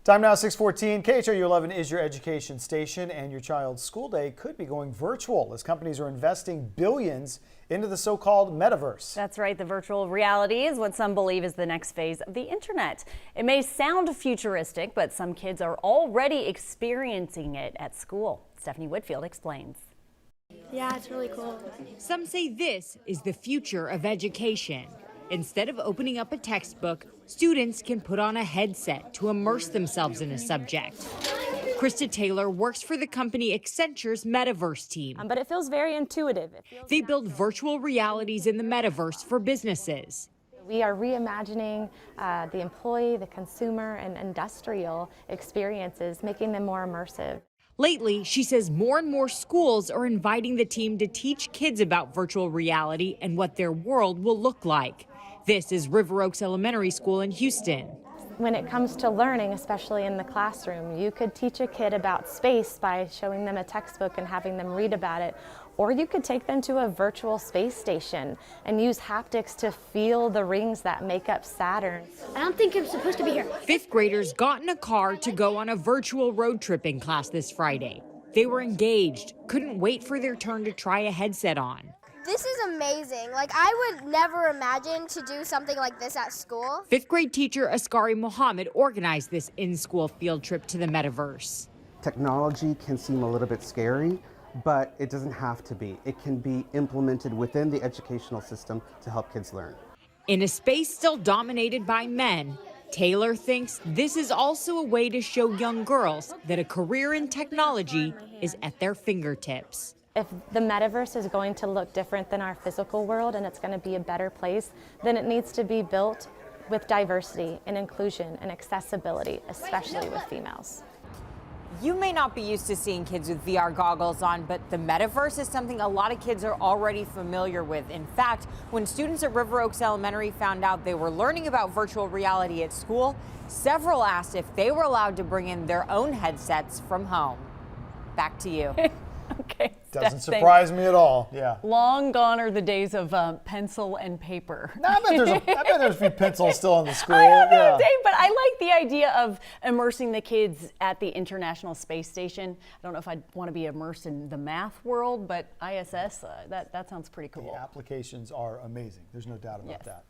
Time now 6:14. KHOU 11 is your education station, and your child's school day could be going virtual as companies are investing billions into the so-called metaverse. That's right. The virtual reality is what some believe is the next phase of the internet. It may sound futuristic, but some kids are already experiencing it at school. Stephanie Whitfield explains. Yeah, it's really cool. Some say this is the future of education. Instead of opening up a textbook, students can put on a headset to immerse themselves in a subject. Krista Taylor works for the company Accenture's Metaverse team. But it feels very intuitive. They build virtual realities in the metaverse for businesses. We are reimagining the employee, the consumer, and industrial experiences, making them more immersive. Lately, she says more and more schools are inviting the team to teach kids about virtual reality and what their world will look like. This is River Oaks Elementary School in Houston. When it comes to learning, especially in the classroom, you could teach a kid about space by showing them a textbook and having them read about it. Or you could take them to a virtual space station and use haptics to feel the rings that make up Saturn. I don't think I'm supposed to be here. Fifth graders got in a car to go on a virtual road trip in class this Friday. They were engaged, couldn't wait for their turn to try a headset on. This is amazing. Like, I would never imagine to do something like this at school. Fifth grade teacher Askari Mohammed organized this in-school field trip to the metaverse. Technology can seem a little bit scary, but it doesn't have to be. It can be implemented within the educational system to help kids learn. In a space still dominated by men, Taylor thinks this is also a way to show young girls that a career in technology is at their fingertips. If the metaverse is going to look different than our physical world and it's going to be a better place, then it needs to be built with diversity and inclusion and accessibility, especially with females. You may not be used to seeing kids with VR goggles on, but the metaverse is something a lot of kids are already familiar with. In fact, when students at River Oaks Elementary found out they were learning about virtual reality at school, several asked if they were allowed to bring in their own headsets from home. Back to you. Okay. Doesn't surprise me at all. Yeah. Long gone are the days of pencil and paper. I bet there's a few pencils still in the school. I don't know, Yeah. Dave, but I like the idea of immersing the kids at the International Space Station. I don't know if I'd want to be immersed in the math world, but ISS, that sounds pretty cool. The applications are amazing. There's no doubt about Yes. that.